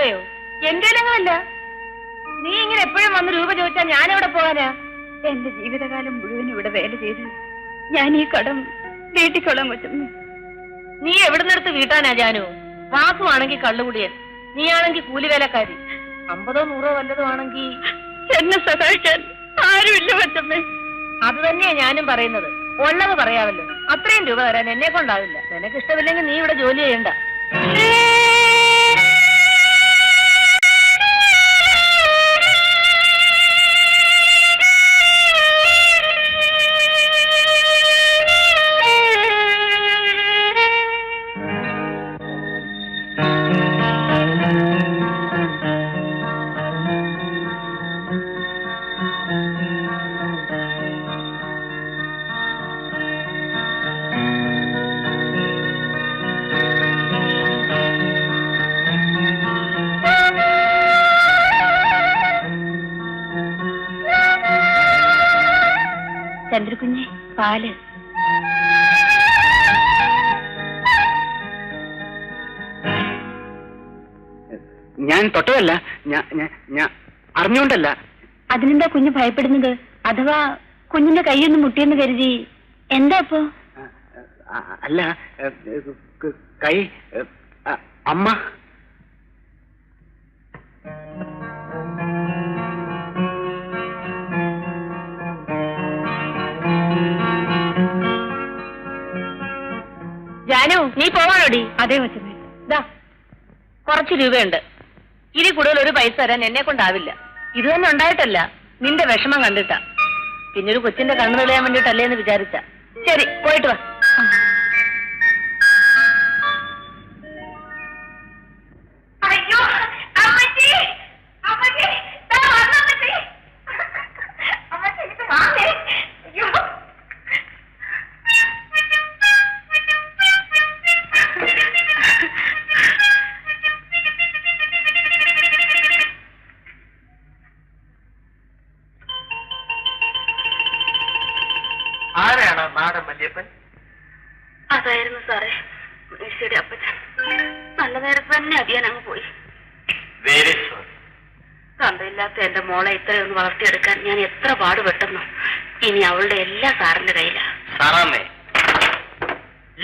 രൂപയോ? എന്റെ അല്ല. നീ ഇങ്ങനെ എപ്പോഴും വന്ന് രൂപ ചോദിച്ചാൽ ഞാൻ എവിടെ പോകാനാ? എന്റെ ജീവിതകാലം മുഴുവൻ ഇവിടെ വേല ചെയ്ത് ഞാൻ ഈ കടം വീട്ടിക്കൊള്ളാൻ പറ്റുന്നു. നീ എവിടെ നിന്നെടുത്ത് വീട്ടാനാ ജാനു? വാസുവാണെങ്കിൽ കള്ളുകുടിയൻ, നീയാണെങ്കിൽ കൂലിവേലക്കാരി. 50 100 വല്ലതും ആണെങ്കിൽ എന്നെ സഹായിക്കാൻ ആരുമില്ല മച്ചമ്മേ. അത് തന്നെയാ ഞാനും പറയുന്നത്. ഉള്ളത് പറയാമല്ലോ. അത്രയും രൂപ തരാൻ എന്നെ കൊണ്ടാവില്ല. നിനക്ക് ഇഷ്ടമില്ലെങ്കിൽ നീ ഇവിടെ ജോലി ചെയ്യണ്ട. ചന്ദ്രകുഞ്ഞെ, പാല്. ഞാൻ തൊട്ടതല്ല, ഞാൻ അറിഞ്ഞുകൊണ്ടല്ല. അതിനെന്താ കുഞ്ഞ് ഭയപ്പെടുന്നത്? അഥവാ കുഞ്ഞിന്റെ കൈയൊന്ന് മുട്ടിയെന്ന് കരുതി എന്താ അപ്പോ? അല്ല, കൈ അമ്മ. ജാനു, നീ പോവാനോടി? അതേ മച്ചമ്മേ. ദാ കുറച്ച് രൂപയുണ്ട്. ഇനി കൂടുതൽ ഒരു പൈസ തരാൻ എന്നെ കൊണ്ടാവില്ല. ഇത് തന്നെ ഉണ്ടായിട്ടല്ല, നിന്റെ വിഷമം കണ്ടിട്ടാ. പിന്നൊരു കൊച്ചിന്റെ കണ്ണു തെളിയാൻ വേണ്ടിട്ടല്ലേ എന്ന് വിചാരിച്ച. ശരി, പോയിട്ട് വാ. ആരാണ് നാടൻ വല്യപ്പൻ? അതായിരുന്നു സാറേ, ശരി അപ്പച്ചൻ. നല്ല നേരത്തെ തന്നെ അടിയാൻ അങ്ങ് പോയി. തന്തയില്ലാത്ത എന്റെ മോളെ ഇത്രയൊന്ന് വളർത്തിയെടുക്കാൻ ഞാൻ എത്ര പാടുപെട്ടെന്നു. ഇനി അവളുടെ എല്ലാ സാറിന്റെ കയ്യിലാ. സാറാമ്മേ,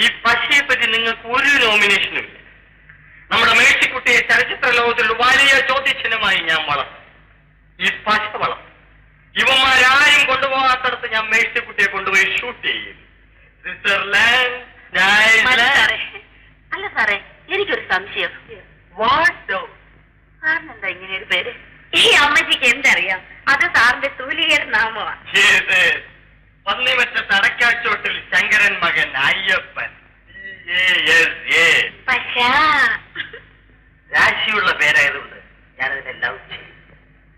ഈ പശയെ പറ്റി നിങ്ങൾക്ക് ഒരു നോമിനേഷനും ഇല്ല. നമ്മുടെ മേഴ്സിക്കുട്ടിയെ ചലച്ചിത്ര ലോകത്തിൽ വലിയ ചോദ്യചിഹ്നമായി ഞാൻ വളർത്തും. ഈ പശ വളർത്തും. ഇവന്മാരാരും കൊണ്ടുപോകാത്തടത്ത് ഞാൻ മേഴ്സിക്കുട്ടിയെ കൊണ്ടുപോയി ഷൂട്ട് ചെയ്യും. സ്വിറ്റ്സർലാൻഡ്. അല്ല സാറേ, എനിക്കൊരു സംശയം. സാറിനെന്താ ഇങ്ങനെ ഒരു പേര്? ഈ അമ്മച്ചിക്ക് എന്തറിയാം? അത് സാറിന്റെ തൂലികയുടെ നാമമാണ്. പന്നിമറ്റ തടക്കാച്ചോട്ടിൽ ശങ്കരൻ മകൻ അയ്യപ്പൻ. രാശിയുള്ള പേരായതുകൊണ്ട് ഞാനതിനെ ലവ് ചെയ്യും.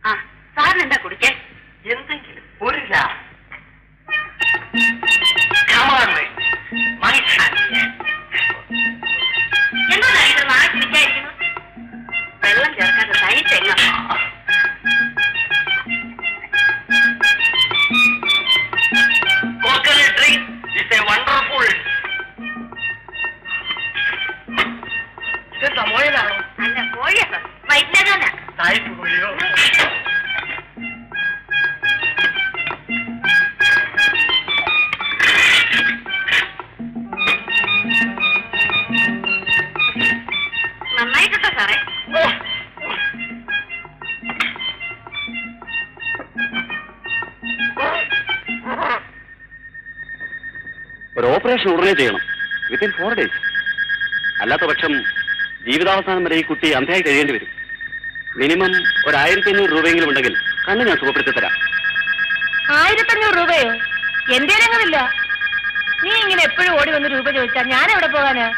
ആ, സാറിനെന്താ കുടിക്കാൻ? എന്തെങ്കിലും ഒരു എന്താ ഇത് നാളെ വിചാരിക്കുന്നു? വെള്ളം ചേർക്കാതെ തനി തെങ്ങ. Coconut drink is a wonderful. ഇതെന്താ മോയലാണോ? അല്ല, കോഴിയാ സാർ, വൈദ്യനാ. തായ്പ് കോഴിയോ? നന്നായിട്ടോ സാറേ? ഒരു ഓപ്പറേഷൻ ഉടനെ ചെയ്യണം, വിത്തിൻ 4 days. അല്ലാത്ത പക്ഷം ജീവിതാവസാനം വരെ ഈ കുട്ടി അന്ധയായി കഴിയേണ്ടി വരും. മിനിമം ഒരു 1500 രൂപയെങ്കിലും ഉണ്ടെങ്കിൽ കണ്ണ് ഞാൻ സുഖപ്പെടുത്തി തരാം. 1500 രൂപയോ? എന്റെ രംഗമില്ല. നീ ഇങ്ങനെ എപ്പോഴും ഓടി വന്ന് രൂപ ചോദിച്ചാൽ ഞാൻ എവിടെ പോകാനാ?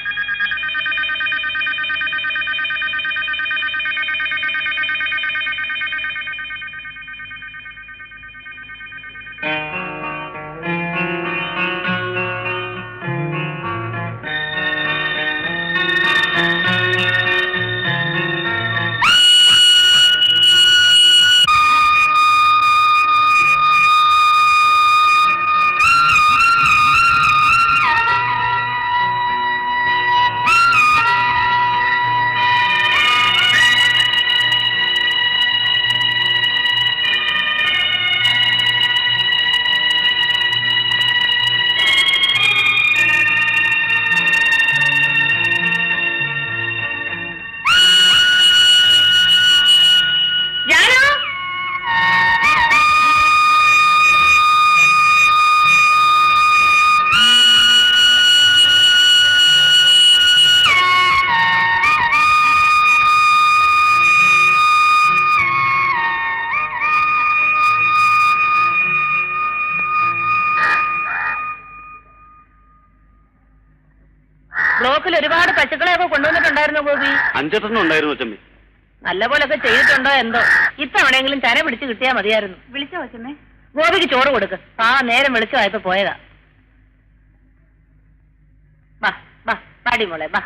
പശുക്കളെയൊക്കെ കൊണ്ടുവന്നിട്ടുണ്ടായിരുന്നോ ഗോപി? 5-8 ഉണ്ടായിരുന്നു അച്ഛമ്മേ. നല്ല പോലൊക്കെ ചെയ്തിട്ടുണ്ടോ എന്തോ. ഇത്തവണയെങ്കിലും ചന പിടിച്ച് കിട്ടിയാ മതിയായിരുന്നു. വിളിച്ചോ അച്ഛമ്മേ? ഗോപിക്ക് ചോറ് കൊടുക്ക്. നേരം വെളിച്ചമായപ്പോ പോയതാ. ബാ ബാ പാടി മോളെ ബാ.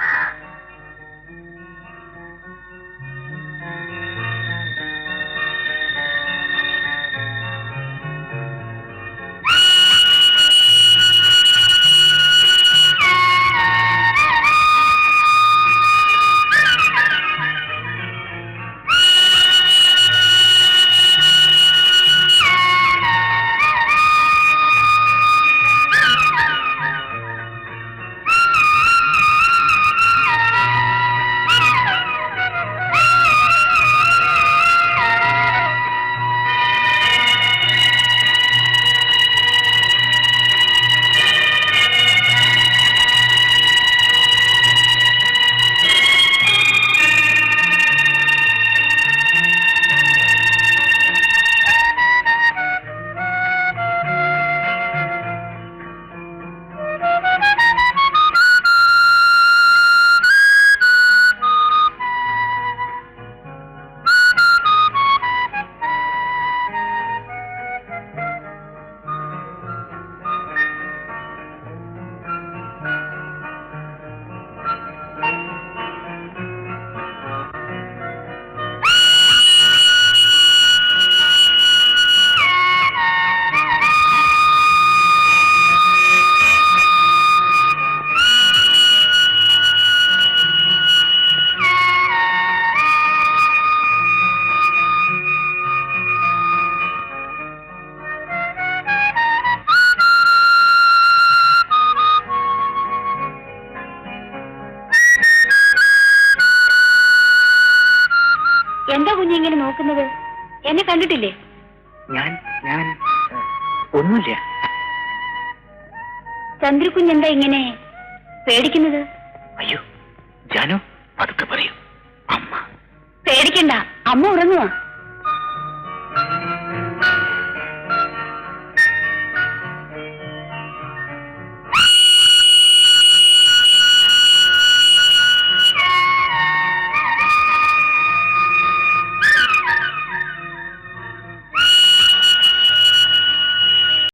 എന്താ കുഞ്ഞിങ്ങനെ നോക്കുന്നത്? എന്നെ കണ്ടിട്ടില്ലേ? ഞാൻ ഒന്നുമില്ല. ചന്ദ്രകുഞ്ഞെന്താ ഇങ്ങനെ പേടിക്കുന്നത്? അയ്യോ ജാനു, പതുക്കെ പറയൂ. അമ്മ പേടിക്കണ്ട, അമ്മ ഉറങ്ങുവാ.